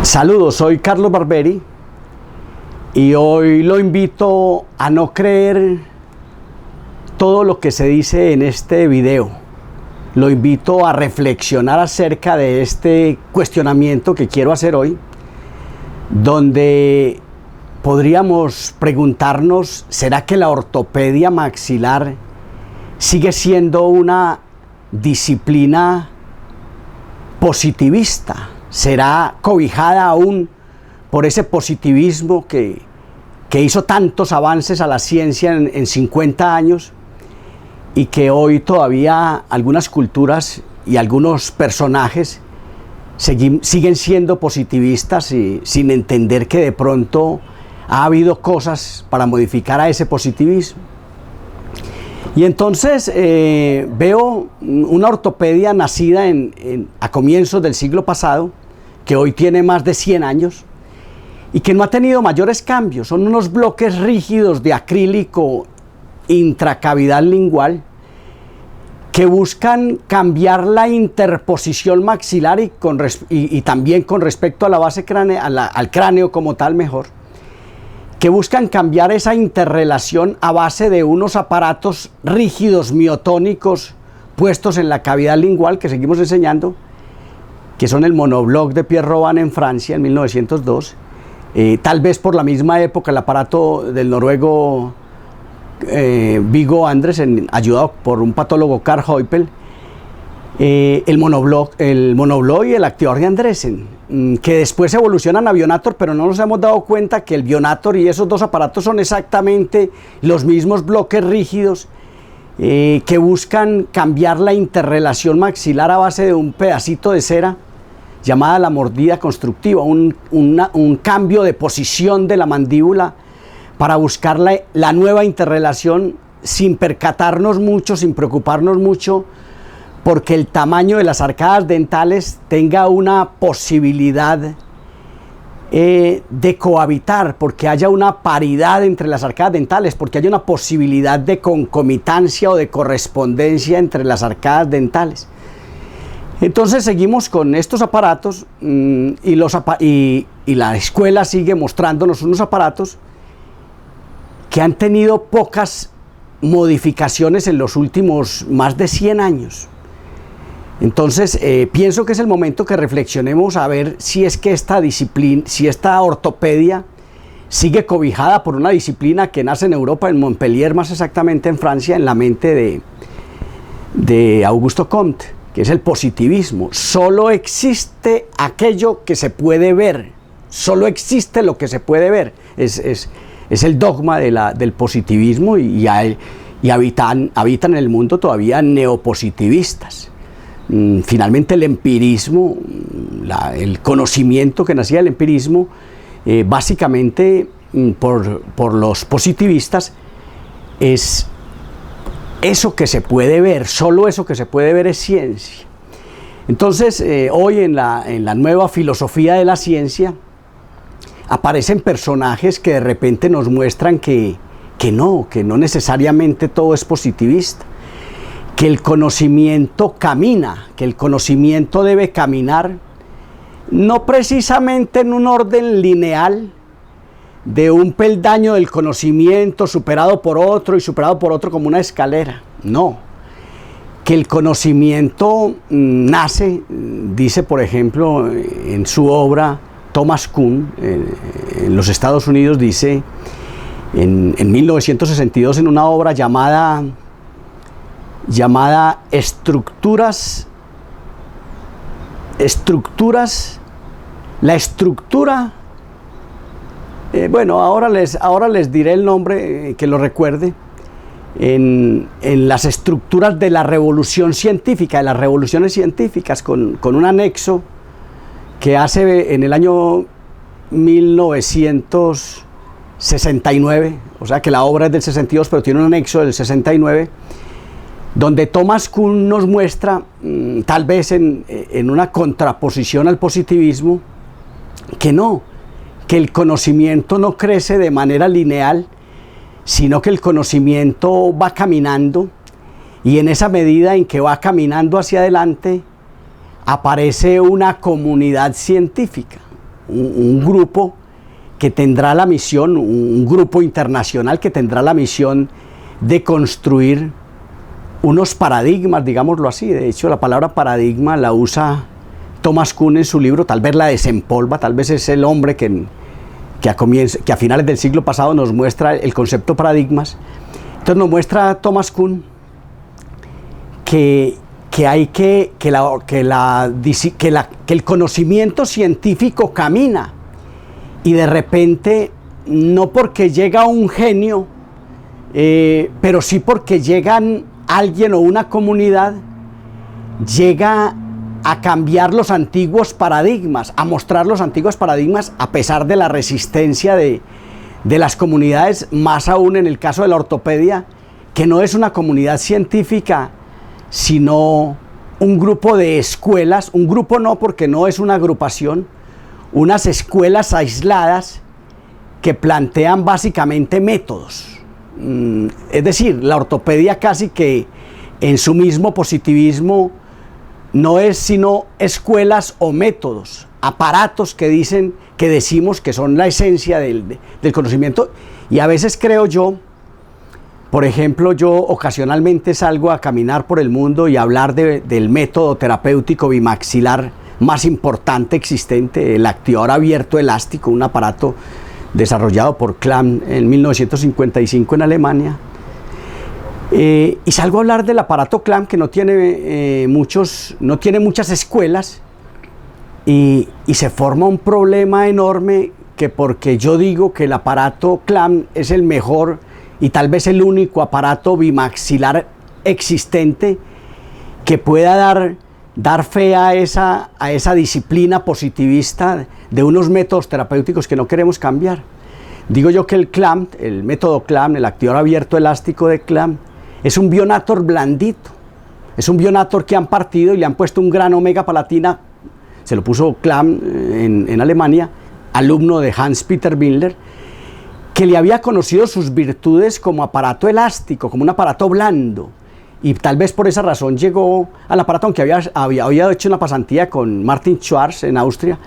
Saludos, soy Carlos Barberi y hoy lo invito a no creer todo lo que se dice en este video. Lo invito a reflexionar acerca de este cuestionamiento que quiero hacer hoy, donde podríamos preguntarnos, ¿será que la ortopedia maxilar sigue siendo una disciplina positivista? ¿Será cobijada aún por ese positivismo que hizo tantos avances a la ciencia en 50 años y que hoy todavía algunas culturas y algunos personajes siguen siendo positivistas y sin entender que de pronto ha habido cosas para modificar a ese positivismo? Y entonces veo una ortopedia nacida a comienzos del siglo pasado, que hoy tiene más de 100 años y que no ha tenido mayores cambios. Son unos bloques rígidos de acrílico intracavidal lingual que buscan cambiar la interposición maxilar y también con respecto a la base craneal, al cráneo como tal mejor, que buscan cambiar esa interrelación a base de unos aparatos rígidos miotónicos puestos en la cavidad lingual que seguimos enseñando, que son el monobloc de Pierre Robin en Francia en 1902, tal vez por la misma época el aparato del noruego Viggo Andresen, ayudado por un patólogo Carl Heupel, el monobloc y el activador de Andresen, que después evolucionan a Bionator, pero no nos hemos dado cuenta que el Bionator y esos dos aparatos son exactamente los mismos bloques rígidos que buscan cambiar la interrelación maxilar a base de un pedacito de cera llamada la mordida constructiva, un cambio de posición de la mandíbula para buscar la nueva interrelación sin percatarnos mucho, sin preocuparnos mucho, porque el tamaño de las arcadas dentales tenga una posibilidad de cohabitar, porque haya una paridad entre las arcadas dentales, porque haya una posibilidad de concomitancia o de correspondencia entre las arcadas dentales. Entonces seguimos con estos aparatos y la escuela sigue mostrándonos unos aparatos que han tenido pocas modificaciones en los últimos más de 100 años. Entonces pienso que es el momento que reflexionemos a ver si es que esta disciplina, si esta ortopedia sigue cobijada por una disciplina que nace en Europa, en Montpellier, más exactamente en Francia, en la mente de Auguste Comte, que es el positivismo. Solo existe aquello que se puede ver, solo existe lo que se puede ver. Es el dogma del positivismo y habitan en el mundo todavía neopositivistas. Finalmente el empirismo, el conocimiento que nacía del empirismo, básicamente por los positivistas, es eso que se puede ver, solo eso que se puede ver es ciencia. Entonces hoy en la nueva filosofía de la ciencia aparecen personajes que de repente nos muestran que no necesariamente todo es positivista, que el conocimiento camina, que el conocimiento debe caminar no precisamente en un orden lineal de un peldaño del conocimiento superado por otro y superado por otro como una escalera, no, que el conocimiento nace, dice por ejemplo en su obra Thomas Kuhn, en los Estados Unidos, dice en 1962 en una obra llamada Estructuras, la estructura, bueno, ahora les diré el nombre, que lo recuerde, en las estructuras de la revolución científica, de las revoluciones científicas, con un anexo que hace en el año 1969, o sea que la obra es del 62, pero tiene un anexo del 69, donde Thomas Kuhn nos muestra, tal vez en una contraposición al positivismo, que el conocimiento no crece de manera lineal, sino que el conocimiento va caminando, y en esa medida en que va caminando hacia adelante, aparece una comunidad científica, un grupo que tendrá la misión, un grupo internacional que tendrá la misión de construir unos paradigmas, digámoslo así. De hecho, la palabra paradigma la usa Thomas Kuhn en su libro, tal vez la desempolva, tal vez es el hombre que a finales del siglo pasado nos muestra el concepto paradigmas. Entonces nos muestra Thomas Kuhn que el conocimiento científico camina, y de repente, no porque llega un genio, pero sí porque llegan alguien o una comunidad, llega a cambiar los antiguos paradigmas, a mostrar los antiguos paradigmas a pesar de la resistencia de las comunidades, más aún en el caso de la ortopedia, que no es una comunidad científica, sino un grupo de escuelas, un grupo no, porque no es una agrupación, unas escuelas aisladas que plantean básicamente métodos. Es decir, la ortopedia casi que en su mismo positivismo no es sino escuelas o métodos, aparatos que decimos que son la esencia del conocimiento. Y a veces creo yo, por ejemplo, yo ocasionalmente salgo a caminar por el mundo y a hablar del método terapéutico bimaxilar más importante existente, el activador abierto elástico, un aparato desarrollado por Klamm en 1955 en Alemania. Y salgo a hablar del aparato Klamm, que no tiene muchas escuelas, y se forma un problema enorme, que porque yo digo que el aparato Klamm es el mejor y tal vez el único aparato bimaxilar existente que pueda dar fe a esa disciplina positivista de unos métodos terapéuticos que no queremos cambiar. Digo yo que el Klamm, el método Klamm, el activador abierto elástico de Klamm, es un Bionator blandito, es un Bionator que han partido y le han puesto un gran omega palatina, se lo puso Klamm en Alemania, alumno de Hans-Peter Windler, que le había conocido sus virtudes como aparato elástico, como un aparato blando, y tal vez por esa razón llegó al aparato, aunque había hecho una pasantía con Martin Schwarz en Austria,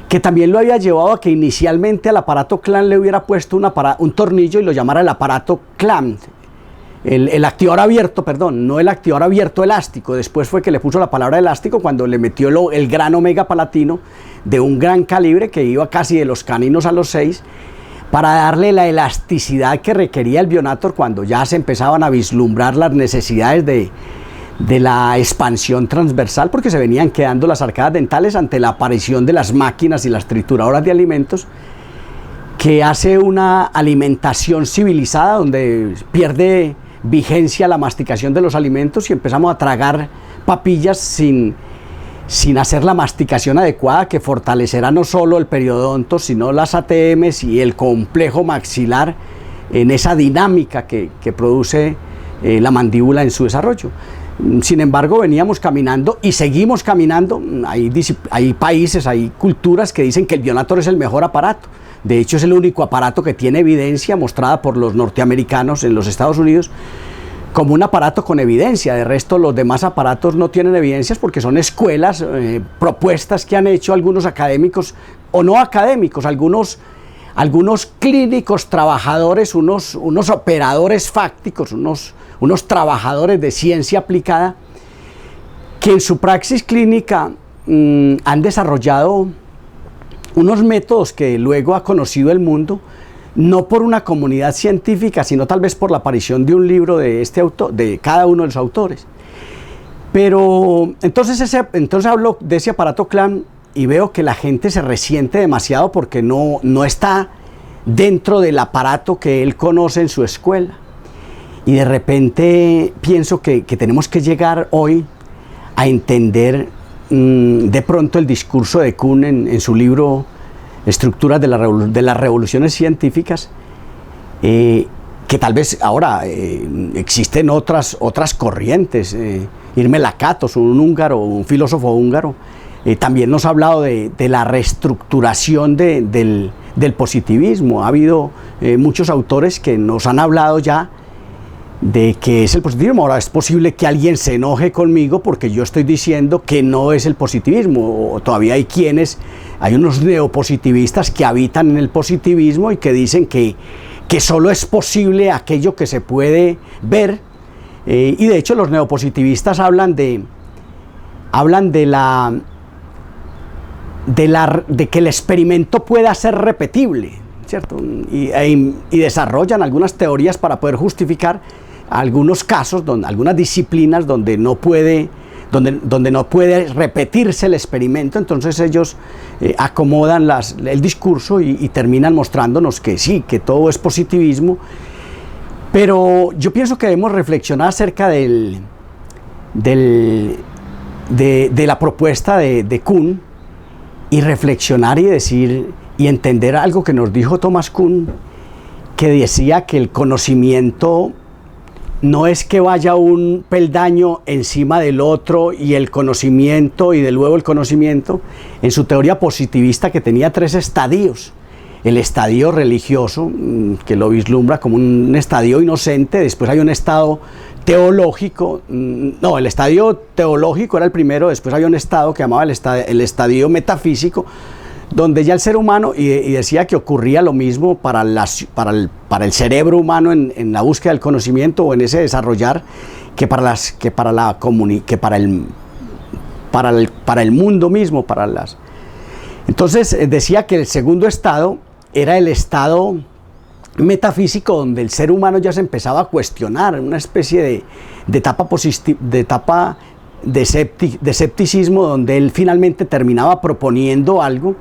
que también lo había llevado a que inicialmente al aparato Klamm le hubiera puesto un tornillo y lo llamara el aparato Klamm, el activador abierto, perdón, no el activador abierto elástico. Después fue que le puso la palabra elástico cuando le metió el gran omega palatino de un gran calibre que iba casi de los caninos a los 6, para darle la elasticidad que requería el Bionator cuando ya se empezaban a vislumbrar las necesidades de la expansión transversal, porque se venían quedando las arcadas dentales ante la aparición de las máquinas y las trituradoras de alimentos, que hace una alimentación civilizada donde pierde vigencia la masticación de los alimentos y empezamos a tragar papillas sin hacer la masticación adecuada, que fortalecerá no solo el periodonto, sino las ATMs y el complejo maxilar en esa dinámica que produce la mandíbula en su desarrollo. Sin embargo, veníamos caminando y seguimos caminando. Hay países, hay culturas que dicen que el Bionator es el mejor aparato. De hecho, es el único aparato que tiene evidencia mostrada por los norteamericanos en los Estados Unidos como un aparato con evidencia. De resto, los demás aparatos no tienen evidencias porque son escuelas, propuestas que han hecho algunos académicos o no académicos, algunos clínicos trabajadores, unos operadores fácticos, unos trabajadores de ciencia aplicada, que en su praxis clínica han desarrollado unos métodos que luego ha conocido el mundo, no por una comunidad científica, sino tal vez por la aparición de un libro de este autor, de cada uno de los autores. Pero entonces hablo de ese aparato Klamm y veo que la gente se resiente demasiado porque no está dentro del aparato que él conoce en su escuela. Y de repente pienso que tenemos que llegar hoy a entender de pronto el discurso de Kuhn en su libro Estructuras de las revoluciones científicas, que tal vez ahora existen otras corrientes. Irme Lakatos, un filósofo húngaro, también nos ha hablado de la reestructuración del positivismo. Ha habido muchos autores que nos han hablado ya de qué es el positivismo. Ahora, es posible que alguien se enoje conmigo porque yo estoy diciendo que no es el positivismo, o todavía hay unos neopositivistas que habitan en el positivismo y que dicen que solo es posible aquello que se puede ver, y de hecho los neopositivistas hablan de que el experimento pueda ser repetible, ¿cierto? Y desarrollan algunas teorías para poder justificar algunos casos, algunas disciplinas donde no puede repetirse el experimento. Entonces ellos acomodan el discurso y terminan mostrándonos que sí, que todo es positivismo. Pero yo pienso que debemos reflexionar acerca de la propuesta de Kuhn, y reflexionar y decir y entender algo que nos dijo Thomas Kuhn, que decía que el conocimiento no es que vaya un peldaño encima del otro y el conocimiento y de luego el conocimiento. En su teoría positivista, que tenía 3 estadios: el estadio religioso, que lo vislumbra como un estadio inocente; después hay un estado teológico, no, el estadio teológico era el primero; después había un estado que llamaba el estadio metafísico, donde ya el ser humano, y decía que ocurría lo mismo para el cerebro humano en la búsqueda del conocimiento o en ese desarrollar, que para el mundo mismo, Entonces decía que el segundo estado era el estado metafísico, donde el ser humano ya se empezaba a cuestionar, una especie de etapa de escepticismo, donde él finalmente terminaba proponiendo algo,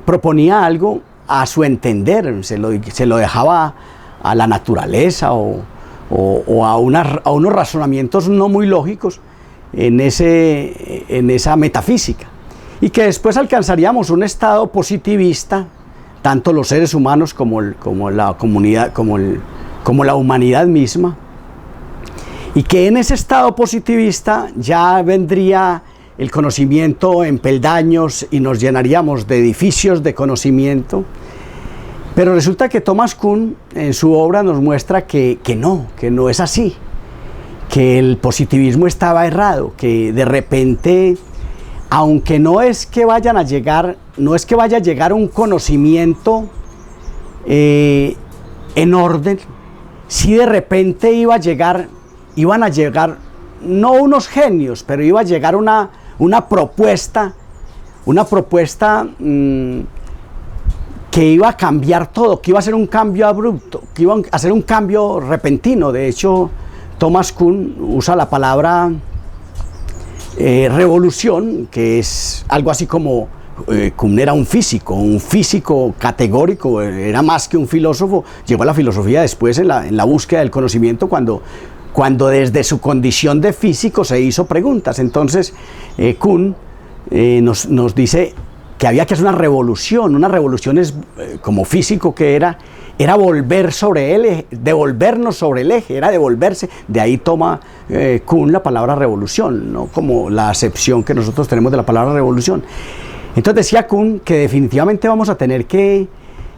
proponía algo a su entender, se lo dejaba a la naturaleza o a unos razonamientos no muy lógicos en esa metafísica, y que después alcanzaríamos un estado positivista, tanto los seres humanos como la comunidad, como la humanidad misma, y que en ese estado positivista ya vendría el conocimiento en peldaños y nos llenaríamos de edificios de conocimiento. Pero resulta que Thomas Kuhn en su obra nos muestra que no es así, que el positivismo estaba errado, que de repente, aunque no es que vaya a llegar un conocimiento en orden, sí de repente iban a llegar no unos genios, pero iba a llegar una propuesta que iba a cambiar todo, que iba a ser un cambio abrupto, que iba a ser un cambio repentino. De hecho, Thomas Kuhn usa la palabra revolución, que es algo así como Kuhn era un físico categórico, era más que un filósofo. Llegó a la filosofía después en la búsqueda del conocimiento, cuando desde su condición de físico se hizo preguntas. Entonces Kuhn nos dice que había que hacer una revolución. Una revolución es, como físico que era volver sobre el eje, devolvernos sobre el eje, era devolverse. De ahí toma Kuhn la palabra revolución, ¿no? Como la acepción que nosotros tenemos de la palabra revolución. Entonces decía Kuhn que definitivamente vamos a tener que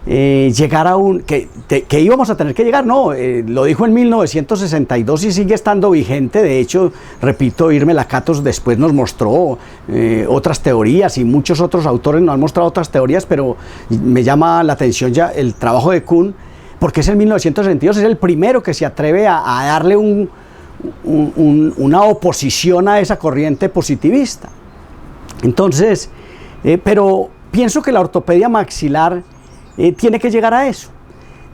llegar a que íbamos a tener que llegar, lo dijo en 1962 y sigue estando vigente. De hecho, repito, Irme Lakatos después nos mostró otras teorías, y muchos otros autores nos han mostrado otras teorías, pero me llama la atención ya el trabajo de Kuhn, porque es en 1962, es el primero que se atreve a darle una oposición a esa corriente positivista. Entonces, pero pienso que la ortopedia maxilar tiene que llegar a eso.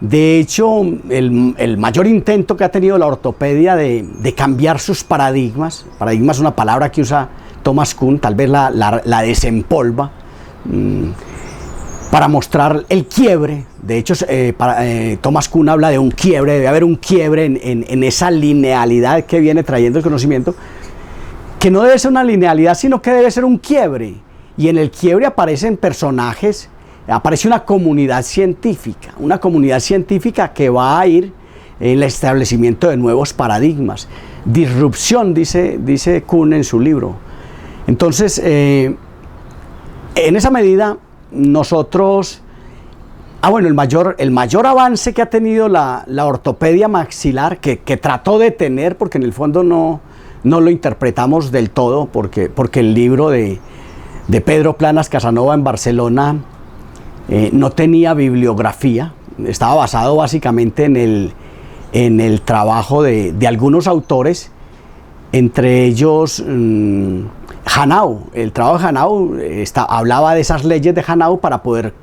De hecho, el mayor intento que ha tenido la ortopedia de cambiar sus paradigma es una palabra que usa Thomas Kuhn, tal vez la desempolva, para mostrar el quiebre. De hecho, Thomas Kuhn habla de un quiebre, debe haber un quiebre en esa linealidad que viene trayendo el conocimiento, que no debe ser una linealidad, sino que debe ser un quiebre. Y en el quiebre aparecen personajes, aparece una comunidad científica que va a ir en el establecimiento de nuevos paradigmas. Disrupción, dice Kuhn en su libro. Entonces, en esa medida, nosotros Bueno, el mayor avance que ha tenido la ortopedia maxilar, que trató de tener, porque en el fondo no lo interpretamos del todo, porque el libro de Pedro Planas Casanova en Barcelona no tenía bibliografía, estaba basado básicamente en el trabajo de algunos autores, entre ellos Hanau. El trabajo de Hanau hablaba de esas leyes de Hanau para poder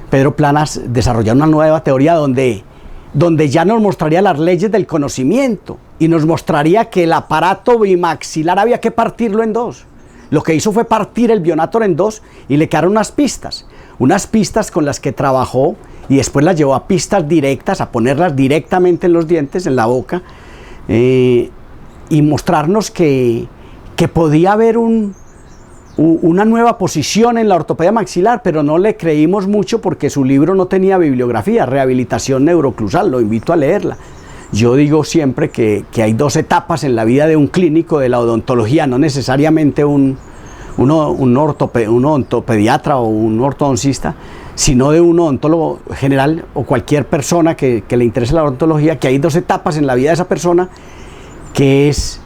Pedro Planas desarrollar una nueva teoría donde ya nos mostraría las leyes del conocimiento y nos mostraría que el aparato bimaxilar había que partirlo en dos. Lo que hizo fue partir el bionator en dos y le quedaron unas pistas con las que trabajó y después las llevó a pistas directas, a ponerlas directamente en los dientes, en la boca, y mostrarnos que podía haber una nueva posición en la ortopedia maxilar, pero no le creímos mucho porque su libro no tenía bibliografía. Rehabilitación neuroclusal, lo invito a leerla. Yo digo siempre que hay dos etapas en la vida de un clínico de la odontología, no necesariamente un ortopediatra o un ortodoncista, sino de un odontólogo general o cualquier persona que le interese la odontología, que hay dos etapas en la vida de esa persona, que es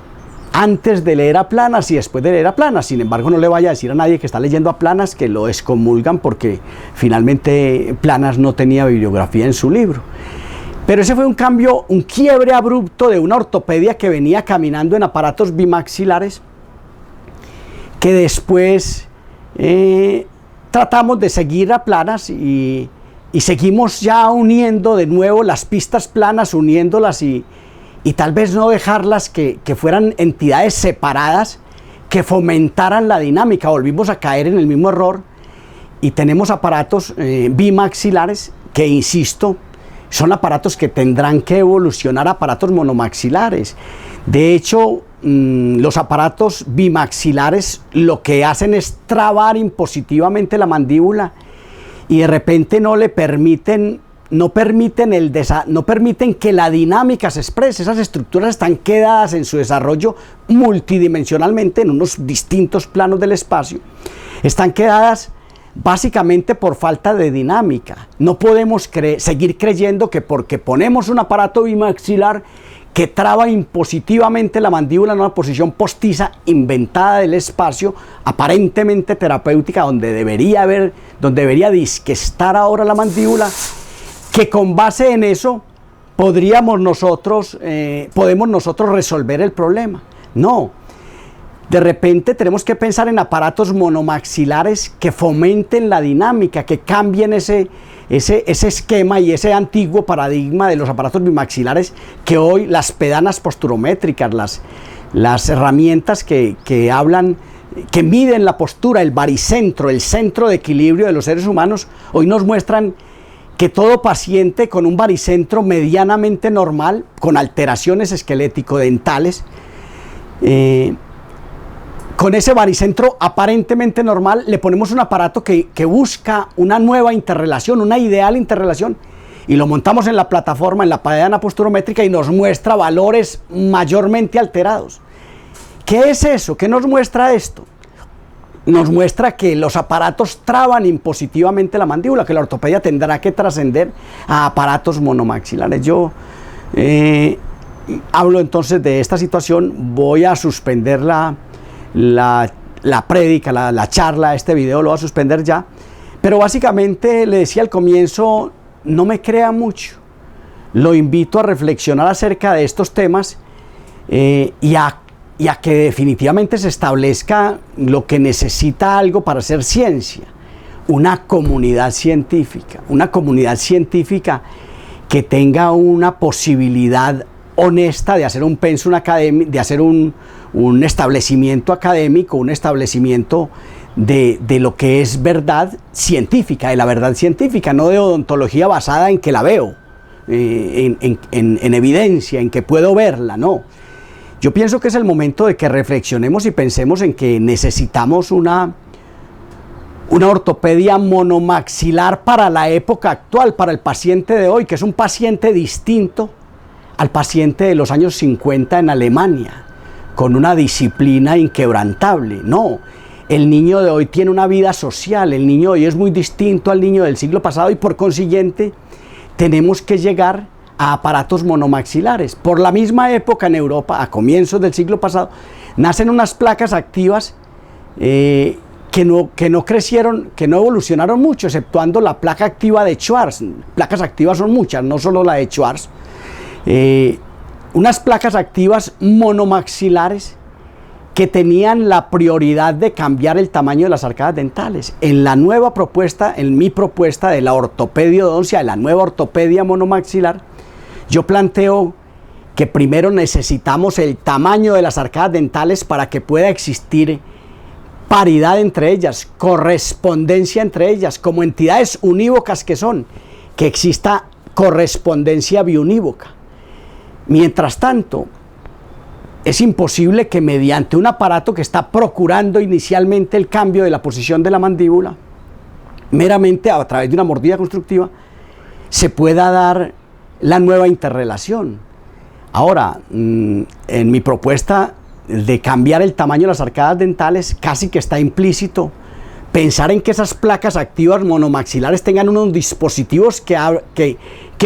antes de leer a Planas y después de leer a Planas. Sin embargo, no le vaya a decir a nadie que está leyendo a Planas que lo excomulgan, porque finalmente Planas no tenía bibliografía en su libro. Pero ese fue un cambio, un quiebre abrupto de una ortopedia que venía caminando en aparatos bimaxilares, que después tratamos de seguir a Planas y seguimos ya uniendo de nuevo las pistas planas, uniéndolas y tal vez no dejarlas que fueran entidades separadas que fomentaran la dinámica. Volvimos a caer en el mismo error y tenemos aparatos bimaxilares que, insisto, son aparatos que tendrán que evolucionar a aparatos monomaxilares. De hecho, los aparatos bimaxilares lo que hacen es trabar impositivamente la mandíbula y de repente no permiten que la dinámica se exprese. Esas estructuras están quedadas en su desarrollo multidimensionalmente en unos distintos planos del espacio. Están quedadas básicamente por falta de dinámica. No podemos seguir creyendo que porque ponemos un aparato bimaxilar que traba impositivamente la mandíbula en una posición postiza inventada del espacio, aparentemente terapéutica, donde debería estar ahora la mandíbula, que con base en eso podemos nosotros resolver el problema. No. De repente tenemos que pensar en aparatos monomaxilares que fomenten la dinámica, que cambien ese esquema y ese antiguo paradigma de los aparatos bimaxilares que hoy las pedanas posturométricas, las herramientas que miden la postura, el baricentro, el centro de equilibrio de los seres humanos, hoy nos muestran que todo paciente con un baricentro medianamente normal, con alteraciones esquelético-dentales, con ese baricentro aparentemente normal, le ponemos un aparato que busca una nueva interrelación, una ideal interrelación, y lo montamos en la plataforma, en la pedana posturométrica, y nos muestra valores mayormente alterados. ¿Qué es eso? ¿Qué nos muestra esto? Nos muestra que los aparatos traban impositivamente la mandíbula, que la ortopedia tendrá que trascender a aparatos monomaxilares. Yo hablo entonces de esta situación. Voy a suspender la prédica, la charla, este video lo voy a suspender ya, pero básicamente le decía al comienzo, no me crea mucho, lo invito a reflexionar acerca de estos temas y a que definitivamente se establezca lo que necesita algo para hacer ciencia, una comunidad científica que tenga una posibilidad honesta de hacer un pensum académico, de hacer un establecimiento académico, un establecimiento de lo que es verdad científica, de la verdad científica, no de odontología basada en que la veo, en evidencia, en que puedo verla, no. Yo pienso que es el momento de que reflexionemos y pensemos en que necesitamos una ortopedia monomaxilar para la época actual, para el paciente de hoy, que es un paciente distinto al paciente de los años 50 en Alemania, con una disciplina inquebrantable. No, El niño de hoy tiene una vida social, el niño de hoy es muy distinto al niño del siglo pasado y por consiguiente tenemos que llegar a aparatos monomaxilares. Por la misma época en Europa, a comienzos del siglo pasado, nacen unas placas activas que no crecieron, que no evolucionaron mucho, exceptuando la placa activa de Schwarz. Placas activas son muchas, no solo la de Schwarz. Unas placas activas monomaxilares que tenían la prioridad de cambiar el tamaño de las arcadas dentales. En la nueva propuesta, en mi propuesta de la ortopedia-odoncia, de la nueva ortopedia monomaxilar, yo planteo que primero necesitamos el tamaño de las arcadas dentales para que pueda existir paridad entre ellas, correspondencia entre ellas, como entidades unívocas que son, que exista correspondencia biunívoca. Mientras tanto, es imposible que mediante un aparato que está procurando inicialmente el cambio de la posición de la mandíbula, meramente a través de una mordida constructiva, se pueda dar la nueva interrelación. Ahora, en mi propuesta de cambiar el tamaño de las arcadas dentales, casi que está implícito pensar en que esas placas activas monomaxilares tengan unos dispositivos que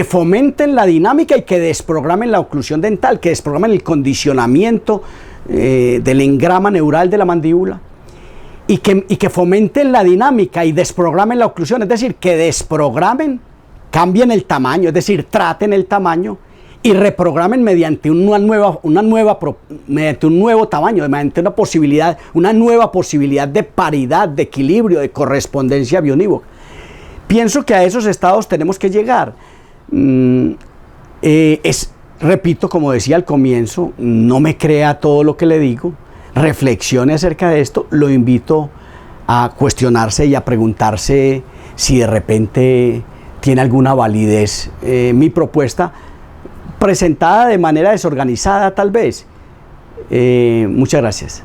fomenten la dinámica y que desprogramen la oclusión dental, que desprogramen el condicionamiento del engrama neural de la mandíbula y que fomenten la dinámica y desprogramen la oclusión, es decir, que desprogramen, cambien el tamaño, es decir, traten el tamaño y reprogramen mediante mediante un nuevo tamaño, mediante una nueva posibilidad de paridad, de equilibrio, de correspondencia biunívoca. Pienso que a esos estados tenemos que llegar. Repito, como decía al comienzo, no me crea todo lo que le digo, reflexione acerca de esto, lo invito a cuestionarse y a preguntarse si de repente tiene alguna validez mi propuesta, presentada de manera desorganizada tal vez. Muchas gracias.